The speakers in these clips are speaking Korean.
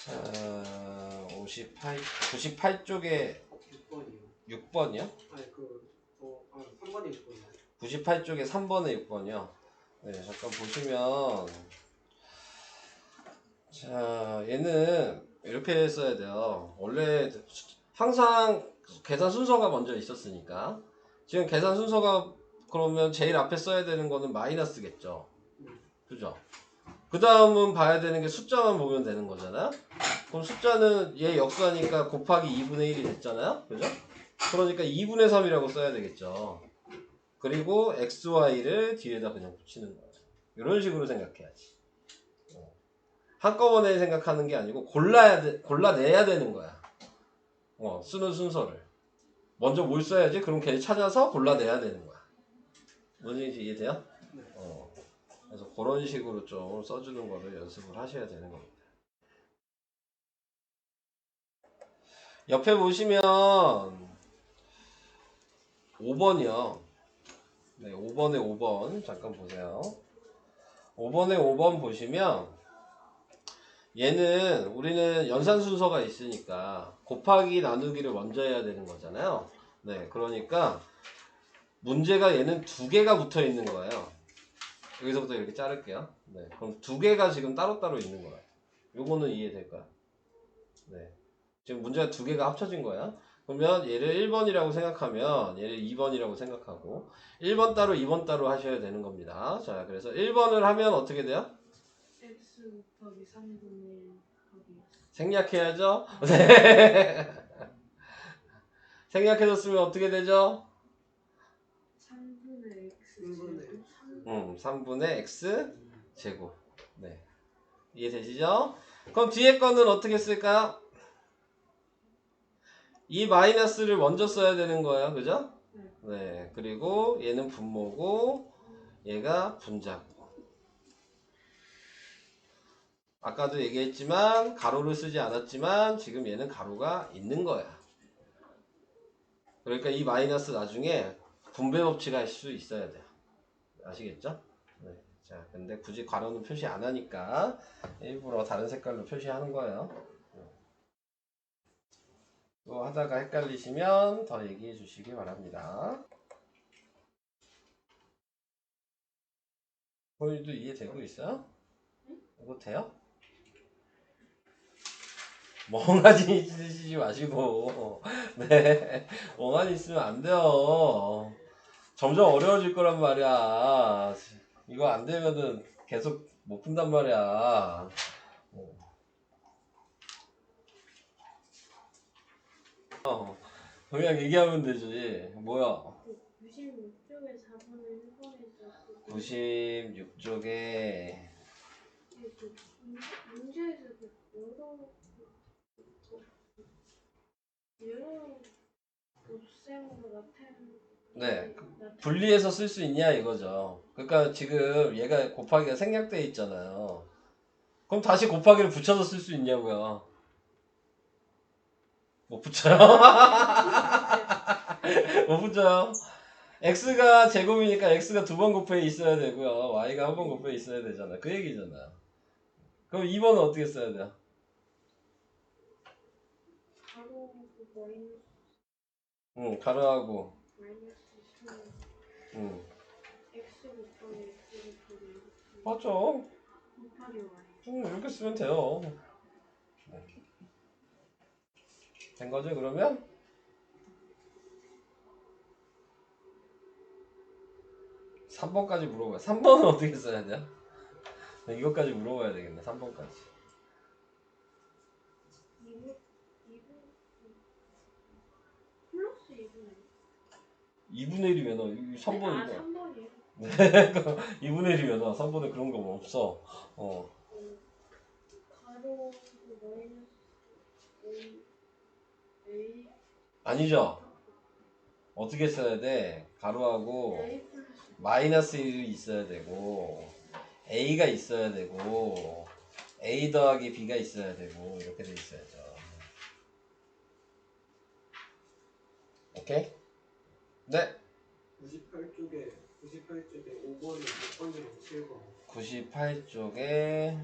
자, 98쪽에 6번이요? 아니 3번에 6번이요. 98쪽에 3번에 6번이요. 네, 잠깐 보시면 자, 얘는 이렇게 써야 돼요. 원래 항상 계산 순서가 먼저 있었으니까 지금 계산 순서가 그러면 제일 앞에 써야 되는 거는 마이너스겠죠. 그죠? 그 다음은 봐야 되는 게 숫자만 보면 되는 거잖아요. 그럼 숫자는 얘 역수하니까 곱하기 2분의 1이 됐잖아요. 그죠? 그러니까 2분의 3이라고 써야 되겠죠. 그리고 xy를 뒤에다 그냥 붙이는 거예요. 이런 식으로 생각해야지. 한꺼번에 생각하는 게 아니고 골라내야 되는 거야. 쓰는 순서를. 먼저 뭘 써야지? 그럼 걔 찾아서 골라내야 되는 거야. 뭔지 이해돼요? 네. 그래서 그런 식으로 좀 써주는 거를 연습을 하셔야 되는 겁니다. 옆에 보시면 5번이요. 네, 5번에 5번 잠깐 보세요. 5번에 5번 보시면 얘는 우리는 연산 순서가 있으니까 곱하기 나누기를 먼저 해야 되는 거잖아요. 네, 그러니까 문제가 얘는 두 개가 붙어 있는 거예요. 여기서부터 이렇게 자를게요. 네, 그럼 두 개가 지금 따로따로 있는 거예요. 요거는 이해될까요? 네, 지금 문제가 두 개가 합쳐진 거야. 그러면 얘를 1번이라고 생각하면 얘를 2번이라고 생각하고 1번 따로 2번 따로 하셔야 되는 겁니다. 자, 그래서 1번을 하면 어떻게 돼요? x 곱하기 3분의 1 곱하기 생략해야죠. 네. 생략해서 쓰면 어떻게 되죠? 3분의 x 3분의 x 제곱. 네. 이해되시죠? 그럼 뒤에 거는 어떻게 쓸까요? 이 마이너스를 먼저 써야 되는 거예요. 그죠? 네. 그리고 얘는 분모고 얘가 분자고. 아까도 얘기했지만 가로를 쓰지 않았지만 지금 얘는 가로가 있는 거야. 그러니까 이 마이너스 나중에 분배 법칙할 수 있어야 돼요. 아시겠죠? 네. 자, 근데 굳이 괄호는 표시 안 하니까 일부러 다른 색깔로 표시하는 거예요. 이거 하다가 헷갈리시면 더 얘기해 주시기 바랍니다. 본인도 이해되고 있어요? 이거 돼요? 멍하니 있으시지 마시고 네, 멍하니 있으면 안 돼요. 점점 어려워질 거란 말이야. 이거 안 되면은 계속 못 푼단 말이야. 그냥 얘기하면 되지. 뭐야? 96쪽에 4분의 1번에서 96쪽에 문제에서 여러 곱셈으로 나타낸 네, 분리해서 쓸 수 있냐 이거죠. 그러니까 지금 얘가 곱하기가 생략되어 있잖아요. 그럼 다시 곱하기를 붙여서 쓸 수 있냐고요. 못 붙여요? 못 붙여요? x가 제곱이니까 x가 두 번 곱해 있어야 되고요. y가 한 번 곱해 있어야 되잖아. 그 얘기잖아요. 그럼 2번은 어떻게 써야 돼요? 가로 마이너스 가로하고 마이너스 2 x 곱하기 x 곱하기 맞죠? 곱하기 y 이렇게 쓰면 돼요. 된 거죠 그러면? 3번까지 물어봐요. 3번은 어떻게 써야 돼요? 이것까지 물어봐야 되겠네. 3번까지. 2분 플러스 2분의 2분의 1이면 3번이니까. 3번이에요. 네, 2분의 1이면 3번에 그런 거 없어. 가로 마이너스 a 아니죠. 어떻게 써야 돼? 가로하고 a 플러스 마이너스 1이 있어야 되고 a가 있어야 되고 a 더하기 b가 있어야 되고 이렇게 돼 있어야죠. 오케이? 네. 98쪽에 5번에 6번이랑 7번. 98쪽에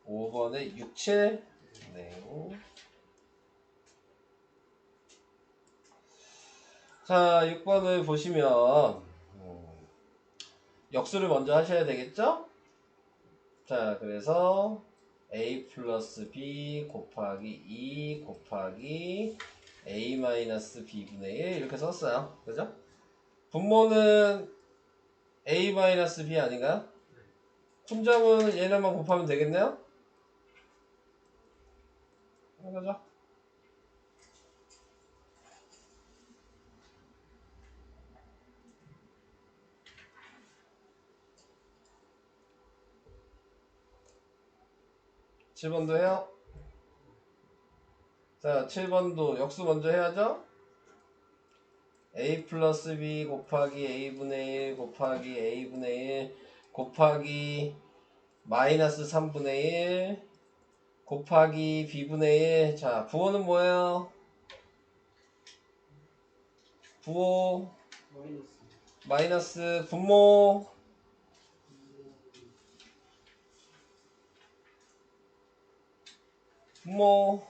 5번에 6, 7. 네. 자, 6번을 보시면 역수를 먼저 하셔야 되겠죠? 자, 그래서 a 플러스 b 곱하기 2 곱하기 a 마이너스 b분의 1 이렇게 썼어요. 그죠? 분모는 a 마이너스 b 아닌가요? 분점은 얘네만 곱하면 되겠네요? 그죠? 7번도 해요? 자, 7번도 역수 먼저 해야죠? a 플러스 b 곱하기 a분의 1 곱하기 a분의 1 곱하기 마이너스 3분의 1 곱하기 b분의 1. 자, 부호는 뭐예요? 부호 마이너스 분모 분모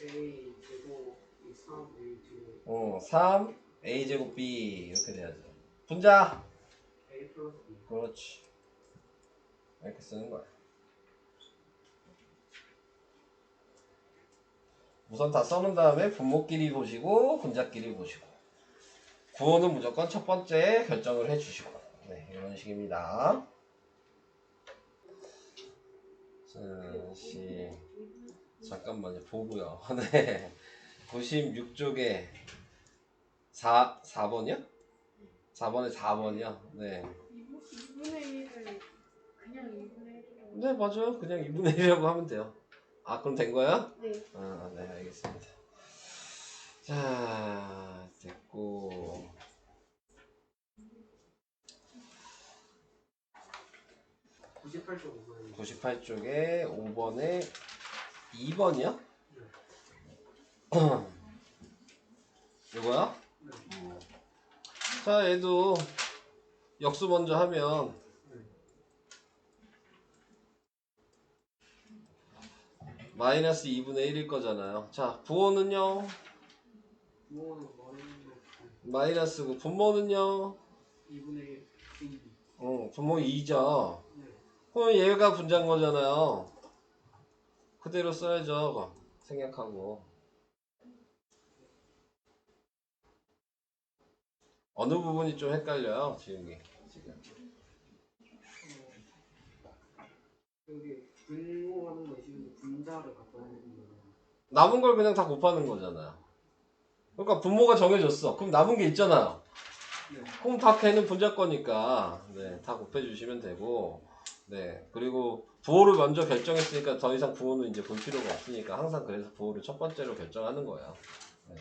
A 제곱 3 A 제곱 3 a제곱 b 이렇게 돼야죠. 분자 A 플러스 B. 그렇지. 이렇게 쓰는 거야. 우선 다 써놓은 다음에 분모끼리 보시고 분자끼리 보시고 구호는 무조건 첫 번째 결정을 해주시고 네, 이런 식입니다. 잠깐만요. 보고요. 네. 96쪽에 4번이요? 4번에 4번이요? 네. 2분의 1을 그냥 2분의 1이라고. 네, 맞아요. 그냥 2분의 1이라고 하면 돼요. 아, 그럼 된 거야? 네. 아, 네, 알겠습니다. 자, 됐고. 98쪽 5번이 98쪽에 5번에 2번이요? 이거야? 네. 자, 얘도 역수 먼저 하면 마이너스 2분의 1일 거잖아요. 자, 부호는요? 부호는 마이너스고 분모는요? 2분의 1 B. 분모 2죠. 네. 그럼 얘가 분자인 거잖아요. 그대로 써야죠. 생략하고. 어느 부분이 좀 헷갈려요, 지금. 여기 분모하는 거 있으면 분자를 갖다 놓는 거예요. 남은 걸 그냥 다 곱하는 거잖아요. 그러니까 분모가 정해졌어. 그럼 남은 게 있잖아요. 네. 그럼 다 걔는 분자 거니까 네, 다 곱해주시면 되고 네, 그리고 부호를 먼저 결정했으니까 더 이상 부호는 이제 볼 필요가 없으니까 항상 그래서 부호를 첫 번째로 결정하는 거예요. 네.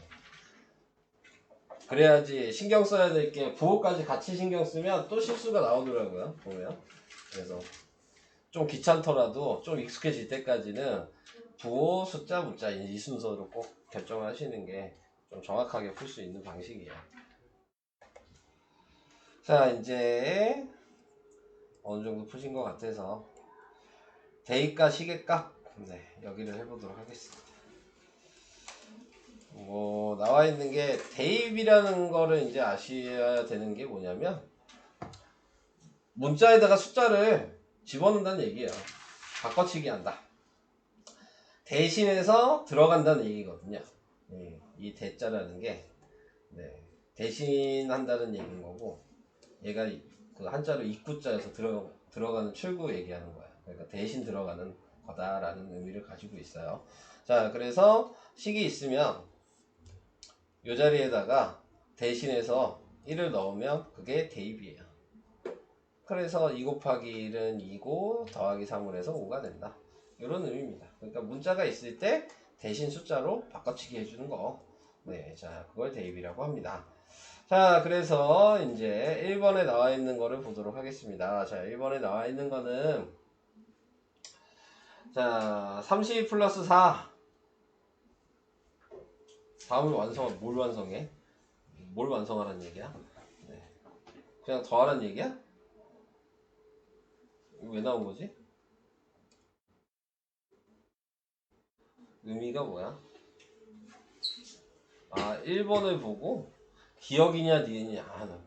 그래야지 신경 써야 될 게 부호까지 같이 신경 쓰면 또 실수가 나오더라고요. 보면. 그래서 좀 귀찮더라도 좀 익숙해질 때까지는 부호, 숫자, 문자 이 순서로 꼭 결정을 하시는 게 좀 정확하게 풀 수 있는 방식이에요. 자, 이제 어느 정도 푸신 것 같아서 대입과 시계값 네, 여기를 해보도록 하겠습니다. 뭐 나와 있는 게 대입이라는 거를 이제 아셔야 되는 게 뭐냐면 문자에다가 숫자를 집어넣는다는 얘기예요. 바꿔치기 한다. 대신해서 들어간다는 얘기거든요. 이 대자라는 게 네, 대신한다는 얘기인 거고 얘가 그 한자로 입구자여서 들어가는 출구 얘기하는 거야. 그러니까 대신 들어가는 거다라는 의미를 가지고 있어요. 자, 그래서 식이 있으면 이 자리에다가 대신해서 1을 넣으면 그게 대입이에요. 그래서 2 곱하기 1은 2고 더하기 3을 해서 5가 된다. 이런 의미입니다. 그러니까 문자가 있을 때 대신 숫자로 바꿔치기 해주는 거. 네, 자, 그걸 대입이라고 합니다. 자, 그래서 이제 1번에 나와 있는 거를 보도록 하겠습니다. 자, 1번에 나와 있는 거는 자, 32 플러스 4 다음을 뭘 완성해? 뭘 완성하라는 얘기야? 네. 그냥 더하라는 얘기야? 이거 왜 나온 거지? 의미가 뭐야? 아, 1번을 보고 기억이냐 니은이냐. 아, 나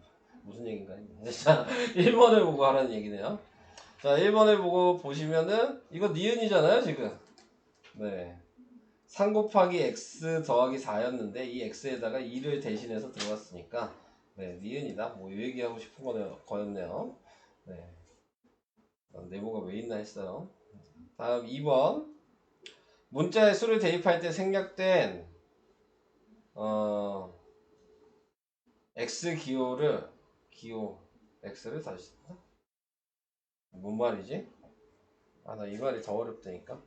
무슨 얘기인가 했는데. 자, 1번을 보고 하라는 얘기네요. 자, 1번을 보고 보시면은 이거 니은이잖아요, 지금. 네. 3 곱하기 x 더하기 4였는데 이 x에다가 2를 대신해서 들어갔으니까 네, 니은이다. 뭐 이 얘기하고 싶은 거였네요. 네. 네모가 왜 있나 했어요. 다음 2번. 문자의 수를 대입할 때 생략된 x 기호 x를 다시 쓴다? 뭔 말이지? 아, 나 이 말이 더 어렵다니까.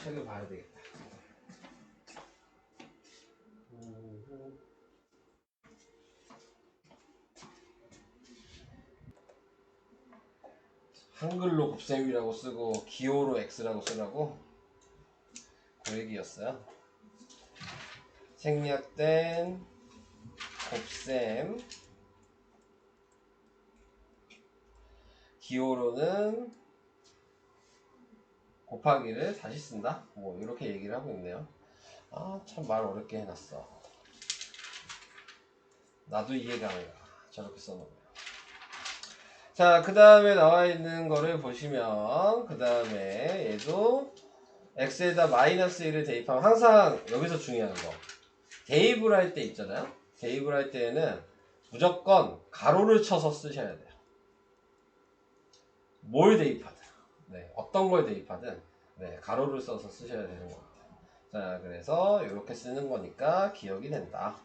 책을 봐야 되겠다. 한글로 곱셈이라고 쓰고 기호로 x라고 쓰라고 그 얘기였어요. 생략된 곱셈 기호로는 곱하기를 다시 쓴다. 뭐 이렇게 얘기를 하고 있네요. 아, 참 말 어렵게 해놨어. 나도 이해가 안 가. 저렇게 써놓으면. 자, 그 다음에 나와 있는 거를 보시면 그 다음에 얘도 x에다 마이너스 1을 대입하면 항상 여기서 중요한 거 대입을 할 때 있잖아요. 대입을 할 때에는 무조건 가로를 쳐서 쓰셔야 돼요. 뭘 대입하든 네, 어떤 걸 대입하든 네, 가로를 써서 쓰셔야 되는 겁니다. 자, 그래서 이렇게 쓰는 거니까 기억이 된다.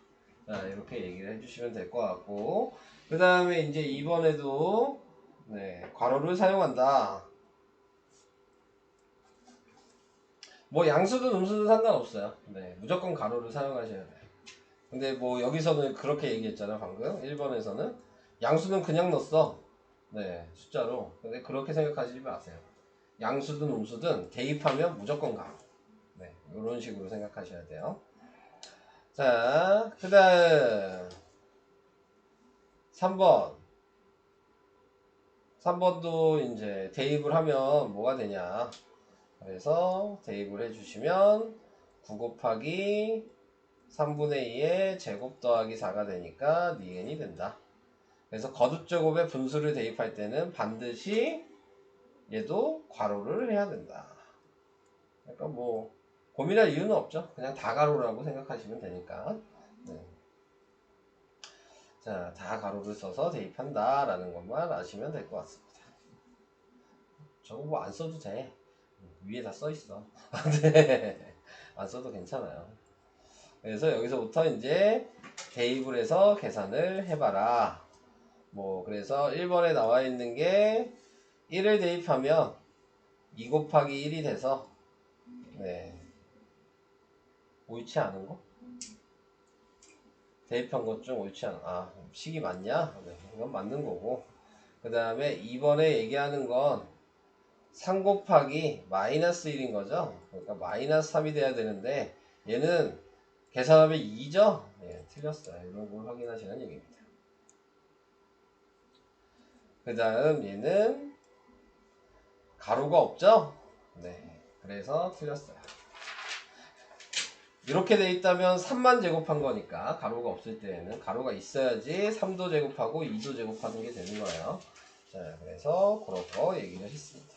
자, 이렇게 얘기를 해주시면 될 것 같고 그 다음에 이제 2번에도 네, 괄호를 사용한다. 뭐 양수든 음수든 상관없어요. 네, 무조건 가로를 사용하셔야 돼요. 근데 뭐 여기서는 그렇게 얘기했잖아요. 방금 1번에서는 양수는 그냥 넣었어. 네, 숫자로. 근데 그렇게 생각하지 마세요. 양수든 음수든 대입하면 무조건 가로. 네, 이런 식으로 생각하셔야 돼요. 자, 그 다음 3번. 3번도 이제 대입을 하면 뭐가 되냐. 그래서 대입을 해주시면 9 곱하기 3분의 2의 제곱 더하기 4가 되니까 니은이 된다. 그래서 거듭제곱에 분수를 대입할 때는 반드시 얘도 괄호를 해야 된다. 그러니까 뭐 고민할 이유는 없죠. 그냥 다 가로라고 생각하시면 되니까. 네. 자, 다 가로를 써서 대입한다 라는 것만 아시면 될 것 같습니다. 저거 뭐 안 써도 돼. 위에 다 써 있어. 네. 안 써도 괜찮아요. 그래서 여기서부터 이제 대입을 해서 계산을 해봐라. 뭐 그래서 1번에 나와 있는 게 1을 대입하면 2 곱하기 1이 돼서 네. 옳지 않은 거? 대입한 것 중 옳지 않아. 아, 식이 맞냐? 네, 이건 맞는 거고. 그 다음에 2번에 얘기하는 건 3 곱하기 마이너스 1인 거죠. 그러니까 마이너스 3이 돼야 되는데 얘는 계산하면 2죠? 네, 틀렸어요. 이런 걸 확인하시는 얘기입니다. 그 다음 얘는 가로가 없죠? 네, 그래서 틀렸어요. 이렇게 돼 있다면 3만 제곱한 거니까 가로가 없을 때에는 가로가 있어야지 3도 제곱하고 2도 제곱하는 게 되는 거예요. 자, 그래서 그렇게 얘기를 했습니다.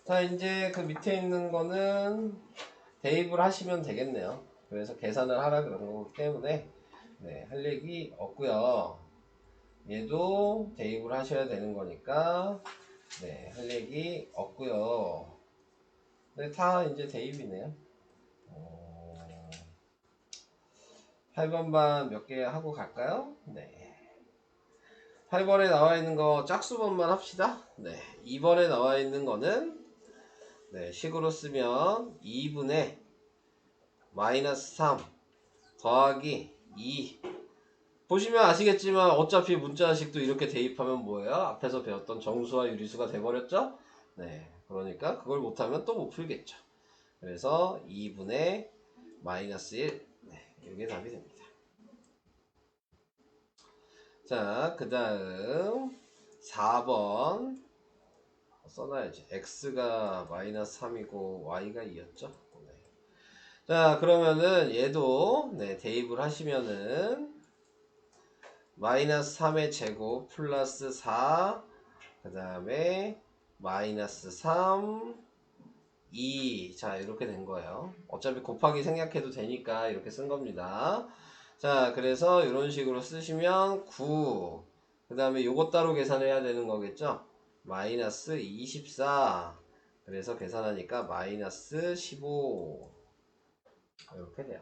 자, 이제 그 밑에 있는 거는 대입을 하시면 되겠네요. 그래서 계산을 하라 그런 거기 때문에 네, 할 얘기 없고요. 얘도 대입을 하셔야 되는 거니까 네, 할 얘기 없고요. 네, 다 이제 대입이네요. 8번만 몇 개 하고 갈까요? 네. 8번에 나와 있는 거 짝수번만 합시다. 네. 2번에 나와 있는 거는 네, 식으로 쓰면 2분의 마이너스 3 더하기 2. 보시면 아시겠지만 어차피 문자식도 이렇게 대입하면 뭐예요? 앞에서 배웠던 정수와 유리수가 돼버렸죠? 네. 그러니까 그걸 못하면 또 못 풀겠죠. 그래서 2분의 마이너스 1. 네. 이게 답이 됩니다. 자, 그 다음 4번 써놔야지. x가 마이너스 3이고 y가 2였죠. 네. 자, 그러면은 얘도 네, 대입을 하시면은 마이너스 3의 제곱 플러스 4, 그 다음에 마이너스 3, 2. 자, 이렇게 된 거예요. 어차피 곱하기 생략해도 되니까 이렇게 쓴 겁니다. 자, 그래서 이런 식으로 쓰시면 9. 그 다음에 요것 따로 계산해야 되는 거겠죠? 마이너스 24. 그래서 계산하니까 마이너스 15. 이렇게 돼요.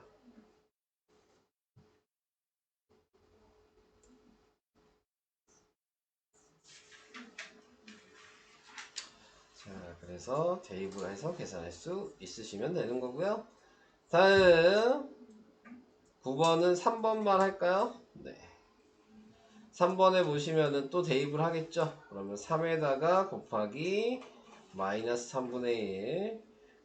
자, 그래서 대입을 해서 계산할 수 있으시면 되는 거고요. 다음 9번은 3번만 할까요? 네. 3번에 보시면은 또 대입을 하겠죠. 그러면 3에다가 곱하기 마이너스 3분의 1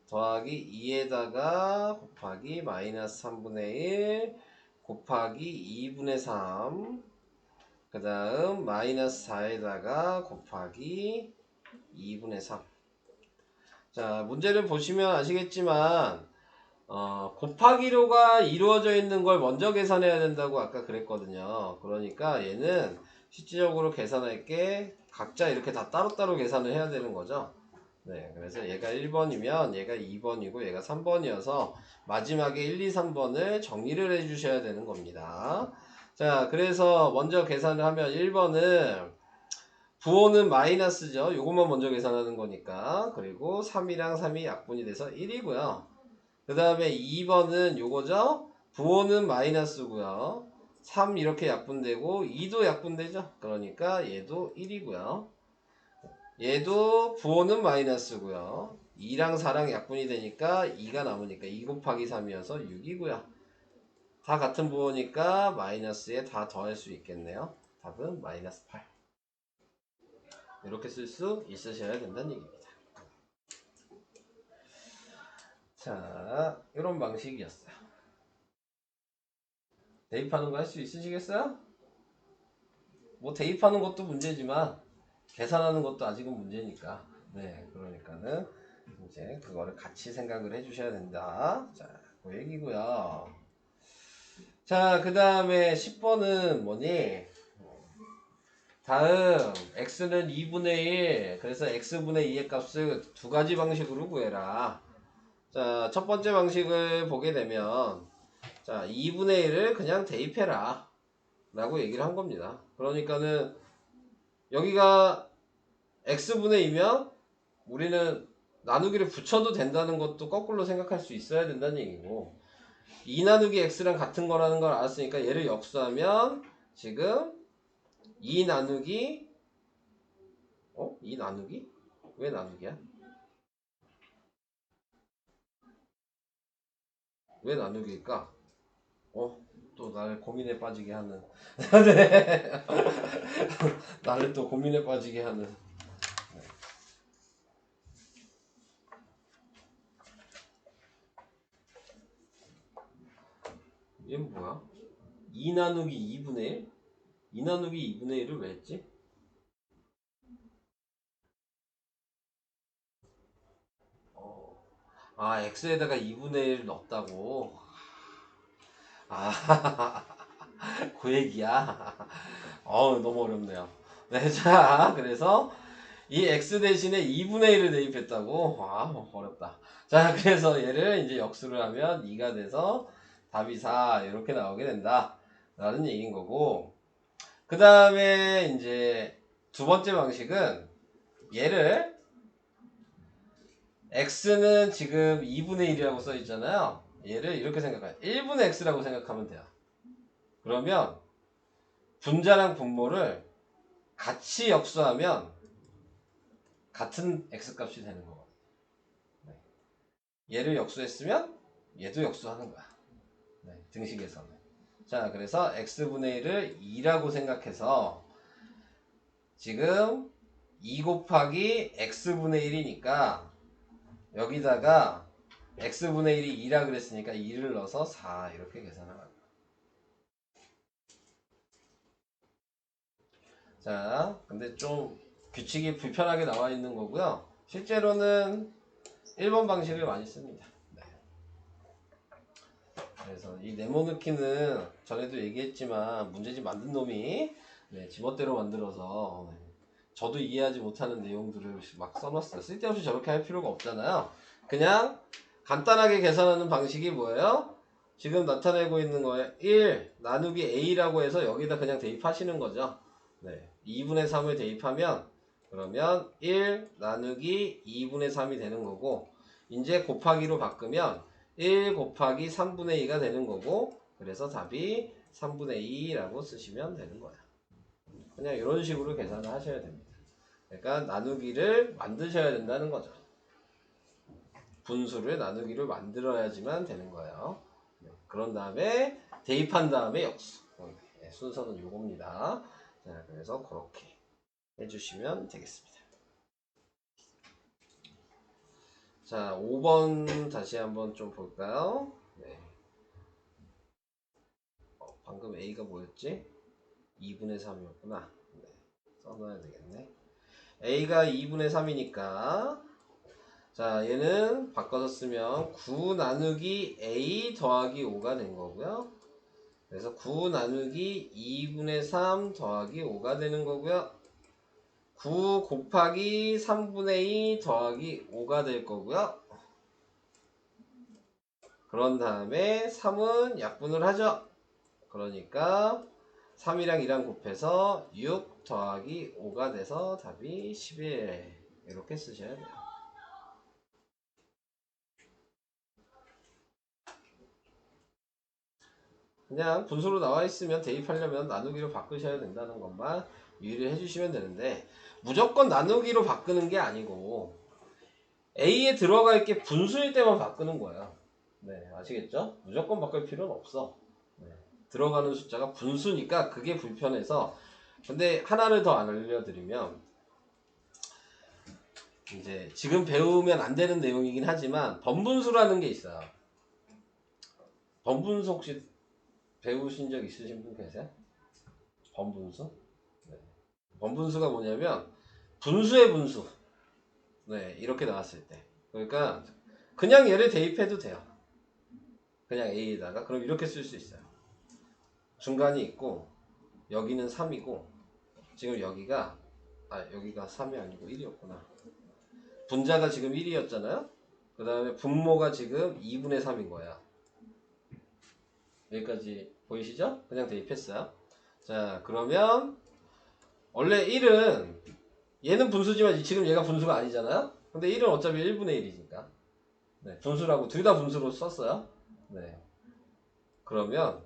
더하기 2에다가 곱하기 마이너스 3분의 1 곱하기 2분의 3 그 다음 마이너스 4에다가 곱하기 2분의 3. 자, 문제를 보시면 아시겠지만 곱하기로가 이루어져 있는 걸 먼저 계산해야 된다고 아까 그랬거든요. 그러니까 얘는 실질적으로 계산할 게 각자 이렇게 다 따로따로 계산을 해야 되는 거죠. 네, 그래서 얘가 1번이면 얘가 2번이고 얘가 3번이어서 마지막에 1, 2, 3번을 정리를 해 주셔야 되는 겁니다. 자, 그래서 먼저 계산을 하면 1번은 부호는 마이너스죠. 요것만 먼저 계산하는 거니까. 그리고 3이랑 3이 약분이 돼서 1이고요. 그 다음에 2번은 요거죠. 부호는 마이너스고요. 3 이렇게 약분되고 2도 약분되죠. 그러니까 얘도 1이고요. 얘도 부호는 마이너스고요. 2랑 4랑 약분이 되니까 2가 남으니까 2 곱하기 3이어서 6이고요. 다 같은 부호니까 마이너스에 다 더할 수 있겠네요. 답은 마이너스 8. 이렇게 쓸 수 있으셔야 된다는 얘기입니다. 자, 이런 방식이었어요. 대입하는 거 할 수 있으시겠어요? 뭐 대입하는 것도 문제지만 계산하는 것도 아직은 문제니까. 네, 그러니까는 이제 그거를 같이 생각을 해주셔야 된다. 자, 그 얘기고요. 자, 그 다음에 10번은 뭐니? 다음 x는 2분의 1. 그래서 x분의 2의 값을 두 가지 방식으로 구해라. 자, 첫 번째 방식을 보게 되면 자, 2분의 1을 그냥 대입해라 라고 얘기를 한 겁니다. 그러니까는 여기가 x분의 2면 우리는 나누기를 붙여도 된다는 것도 거꾸로 생각할 수 있어야 된다는 얘기고 2 나누기 x랑 같은 거라는 걸 알았으니까 얘를 역수하면 지금 2 나누기 2 나누기? 왜 나누기야? 왜 나누기일까? 또 나를 고민에 빠지게 하는 네. 나를 또 고민에 빠지게 하는 얘는 뭐야? 2 나누기 2분의 1? 2 나누기 2분의 1을 왜 했지? x에다가 2분의 1 넣었다고. 그 얘기야. 너무 어렵네요. 네, 자, 그래서 이 x 대신에 2분의 1을 대입했다고. 어렵다. 자, 그래서 얘를 이제 역수를 하면 2가 돼서 답이 4 이렇게 나오게 된다. 라는 얘기인 거고. 그 다음에 이제 두 번째 방식은 얘를 x는 지금 2분의 1이라고 써 있잖아요. 얘를 이렇게 생각해요. 1분의 x라고 생각하면 돼요. 그러면 분자랑 분모를 같이 역수하면 같은 x값이 되는 거거든요. 얘를 역수했으면 얘도 역수하는 거야. 등식에서는. 자, 그래서 x분의 1을 2라고 생각해서 지금 2 곱하기 x분의 1이니까 여기다가 x분의 1이 2라 그랬으니까 2를 넣어서 4 이렇게 계산하는 거야. 자, 근데 좀 규칙이 불편하게 나와 있는 거고요. 실제로는 1번 방식을 많이 씁니다. 네. 그래서 이 네모넣기는 전에도 얘기했지만 문제집 만든 놈이 네, 지멋대로 만들어서 저도 이해하지 못하는 내용들을 막 써놨어요. 쓸데없이 저렇게 할 필요가 없잖아요. 그냥 간단하게 계산하는 방식이 뭐예요? 지금 나타내고 있는 거에 1 나누기 a라고 해서 여기다 그냥 대입하시는 거죠. 네, 2분의 3을 대입하면 그러면 1 나누기 2분의 3이 되는 거고, 이제 곱하기로 바꾸면 1 곱하기 3분의 2가 되는 거고, 그래서 답이 3분의 2라고 쓰시면 되는 거예요. 그냥 이런 식으로 계산을 하셔야 됩니다. 그러니까 나누기를 만드셔야 된다는 거죠. 분수를 나누기를 만들어야지만 되는 거예요. 네, 그런 다음에 대입한 다음에 역수. 네, 순서는 요겁니다. 자, 그래서 그렇게 해주시면 되겠습니다. 자, 5번 다시 한번 좀 볼까요? 네. 방금 A가 뭐였지? 2분의 3이었구나. 네, 써놔야 되겠네. A가 2분의 3이니까 자, 얘는 바꿔서 쓰면 9 나누기 A 더하기 5가 된 거고요. 그래서 9 나누기 2분의 3 더하기 5가 되는 거고요. 9 곱하기 3분의 2 더하기 5가 될 거고요. 그런 다음에 3은 약분을 하죠. 그러니까 3이랑 2랑 곱해서 6 더하기 5가 돼서 답이 11. 이렇게 쓰셔야 돼요. 그냥 분수로 나와 있으면 대입하려면 나누기로 바꾸셔야 된다는 것만 유의를 해주시면 되는데, 무조건 나누기로 바꾸는 게 아니고 A에 들어가 있게 분수일 때만 바꾸는 거예요. 네, 아시겠죠? 무조건 바꿀 필요는 없어. 네, 들어가는 숫자가 분수니까 그게 불편해서. 근데 하나를 더 알려드리면, 이제 지금 배우면 안 되는 내용이긴 하지만 번분수라는 게 있어요. 번분수 혹시 배우신 적 있으신 분 계세요? 번분수? 네. 번분수가 뭐냐면 분수의 분수. 네, 이렇게 나왔을 때. 그러니까 그냥 얘를 대입해도 돼요. 그냥 A에다가. 그럼 이렇게 쓸 수 있어요. 중간이 있고 여기는 3이고 지금 여기가 여기가 3이 아니고 1이었구나. 분자가 지금 1이었잖아요. 그 다음에 분모가 지금 2분의 3인 거야. 여기까지 보이시죠? 그냥 대입했어요. 자, 그러면 원래 1은 얘는 분수지만 지금 얘가 분수가 아니잖아요. 근데 1은 어차피 1분의 1이니까 네, 분수라고 둘 다 분수로 썼어요. 네, 그러면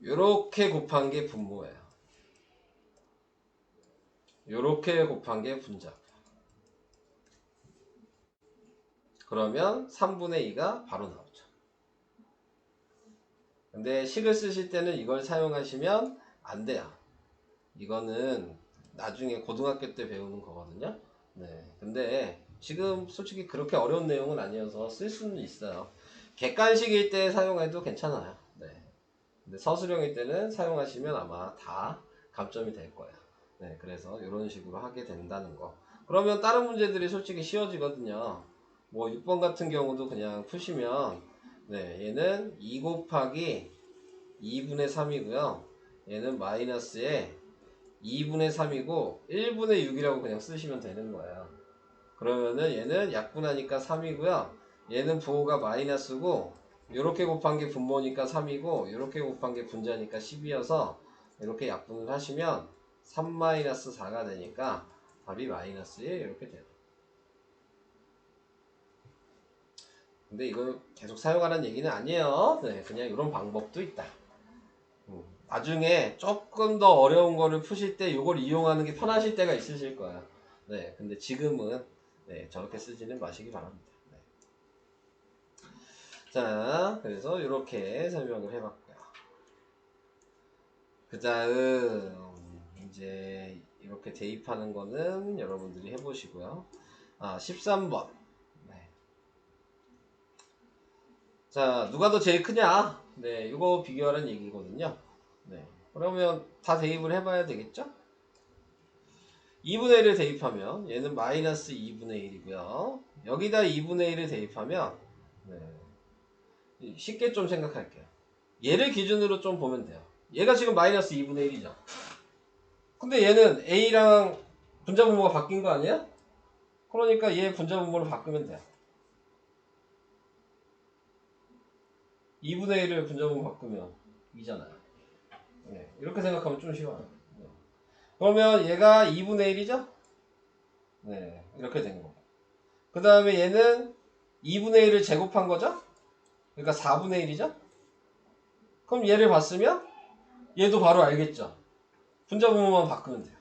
요렇게 곱한 게 분모예요. 요렇게 곱한 게 분자. 그러면 3분의 2가 바로 나오죠. 근데 식을 쓰실 때는 이걸 사용하시면 안 돼요. 이거는 나중에 고등학교 때 배우는 거거든요. 네. 근데 지금 솔직히 그렇게 어려운 내용은 아니어서 쓸 수는 있어요. 객관식일 때 사용해도 괜찮아요. 네. 근데 서술형일 때는 사용하시면 아마 다 감점이 될 거예요. 네. 그래서 이런 식으로 하게 된다는 거. 그러면 다른 문제들이 솔직히 쉬워지거든요. 뭐 6번 같은 경우도 그냥 푸시면 네, 얘는 2 곱하기 2분의 3이고요. 얘는 마이너스에 2분의 3이고 1분의 6이라고 그냥 쓰시면 되는 거예요. 그러면은 얘는 약분하니까 3이고요. 얘는 부호가 마이너스고 이렇게 곱한 게 분모니까 3이고 이렇게 곱한 게 분자니까 10이어서 이렇게 약분을 하시면 3-4가 되니까 답이 마이너스 1 이렇게 돼요. 근데 이걸 계속 사용하라는 얘기는 아니에요. 네, 그냥 이런 방법도 있다. 나중에 조금 더 어려운 거를 푸실 때 이걸 이용하는 게 편하실 때가 있으실 거예요. 네, 근데 지금은 네, 저렇게 쓰지는 마시기 바랍니다. 네. 자, 그래서 이렇게 설명을 해봤고요. 그 다음 이제 이렇게 대입하는 거는 여러분들이 해보시고요. 13번. 네. 자, 누가 더 제일 크냐? 네, 이거 비교하라는 얘기거든요. 네, 그러면 다 대입을 해봐야 되겠죠? 2분의 1을 대입하면 얘는 마이너스 2분의 1이고요. 여기다 2분의 1을 대입하면 네. 쉽게 좀 생각할게요. 얘를 기준으로 좀 보면 돼요. 얘가 지금 마이너스 2분의 1이죠. 근데 얘는 A랑 분자분모가 바뀐 거 아니야? 그러니까 얘 분자분모를 바꾸면 돼요. 2분의 1을 분자분모 바꾸면 2잖아요. 네. 이렇게 생각하면 좀 쉬워요. 네. 그러면 얘가 2분의 1이죠? 네. 이렇게 된 거고. 그 다음에 얘는 2분의 1을 제곱한 거죠? 그러니까 4분의 1이죠? 그럼 얘를 봤으면 얘도 바로 알겠죠? 분자분모만 바꾸면 돼요.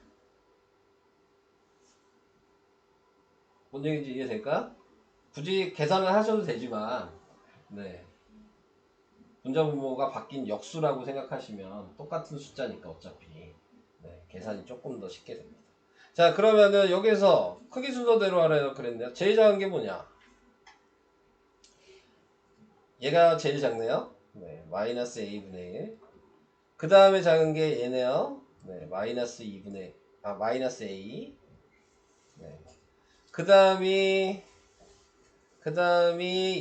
뭔 얘기인지 이해될까? 굳이 계산을 하셔도 되지만 네. 분자분모가 바뀐 역수라고 생각하시면 똑같은 숫자니까 어차피 네. 계산이 조금 더 쉽게 됩니다. 자, 그러면은 여기서 크기 순서대로 하라고 그랬네요. 제일 작은 게 뭐냐? 얘가 제일 작네요. 네, 마이너스 a분의 1. 그 다음에 작은 게 얘네요. 네, 마이너스 2분의 마이너스 a. 네. 그 다음이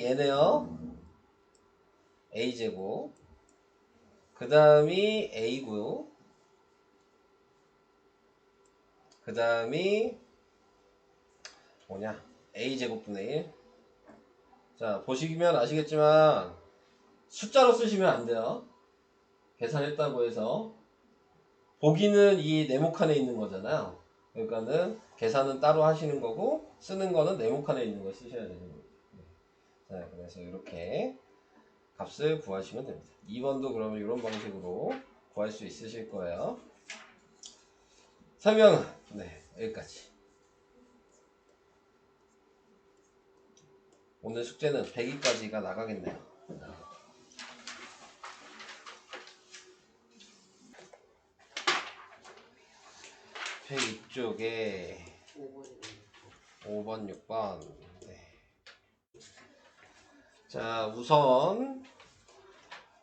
얘네요. a제곱. 그 다음이 a고요. 그 다음이 뭐냐? a제곱분의 1. 자, 보시면 아시겠지만 숫자로 쓰시면 안 돼요. 계산했다고 해서 보기는 이 네모칸에 있는 거잖아요. 그러니까는 계산은 따로 하시는 거고 쓰는 거는 네모칸에 있는 거 쓰셔야 되는 거예요. 자, 그래서 이렇게 값을 구하시면 됩니다. 2번도 그러면 이런 방식으로 구할 수 있으실 거예요. 설명은 네, 여기까지. 오늘 숙제는 100위까지가 나가겠네요. 이쪽에 5번, 6번. 네. 자, 우선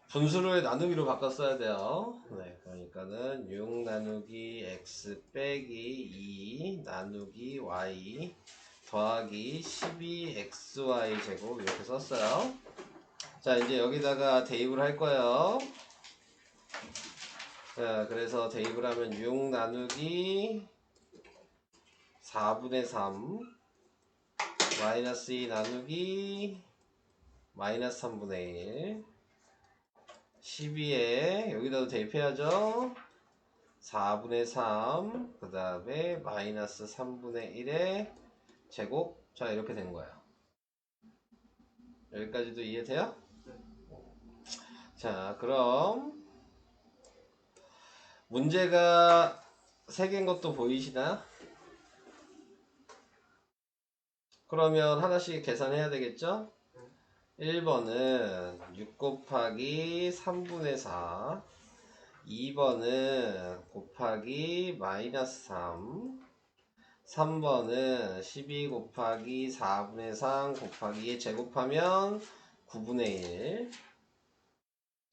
분수를 나누기로 바꿔 써야 돼요. 네, 그러니까는 6 나누기 x 빼기 2 나누기 y 더하기 12xy 제곱 이렇게 썼어요. 자, 이제 여기다가 대입을 할 거예요. 자, 그래서 대입을 하면 6 나누기 4분의 3 마이너스 2 나누기 마이너스 3분의 1 12에 여기다도 대입해야죠. 4분의 3 그 다음에 마이너스 3분의 1의 제곱. 자, 이렇게 된 거예요. 여기까지도 이해돼요? 자, 그럼 문제가 3개인 것도 보이시나요? 그러면 하나씩 계산해야 되겠죠? 1번은 6 곱하기 3분의 4 2번은 곱하기 마이너스 3 3번은 12 곱하기 4분의 3 곱하기 제곱하면 9분의 1.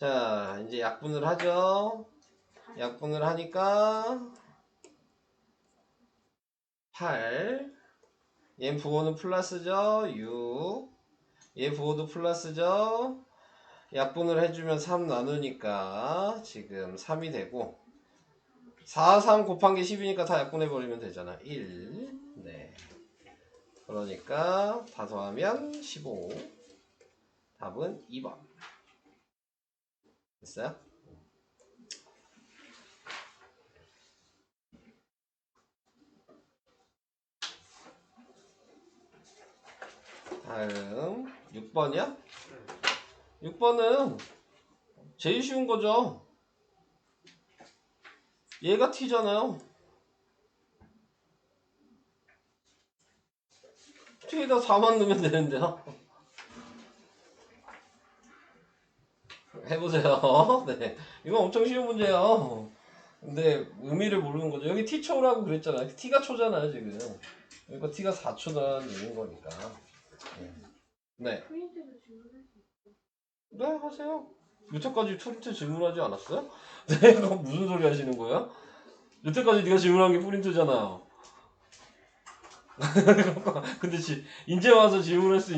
자, 이제 약분을 하죠. 약분을 하니까 8. 얘 부호는 플러스죠. 6. 얘 부호도 플러스죠. 약분을 해주면 3 나누니까 지금 3이 되고 4, 3 곱한 게 10이니까 다 약분해버리면 되잖아. 1. 네. 그러니까 다 더하면 15. 답은 2번. 됐어요? 다음 6번이요? 6번은 제일 쉬운 거죠. 얘가 t잖아요. t에다 4만 넣으면 되는데요. 해보세요. 네, 이건 엄청 쉬운 문제예요. 근데 의미를 모르는 거죠. 여기 t초라고 그랬잖아요. t가 초잖아요 지금. 그러니까 t가 4초는 되는 거니까. 네. 프린트도 질문할 수 있고. 네, 하세요. 여태까지 프린트 질문하지 않았어요? 네, 그럼 무슨 소리 하시는 거예요? 여태까지 네가 질문한 게 프린트잖아요. 근데 이제 와서 질문할 수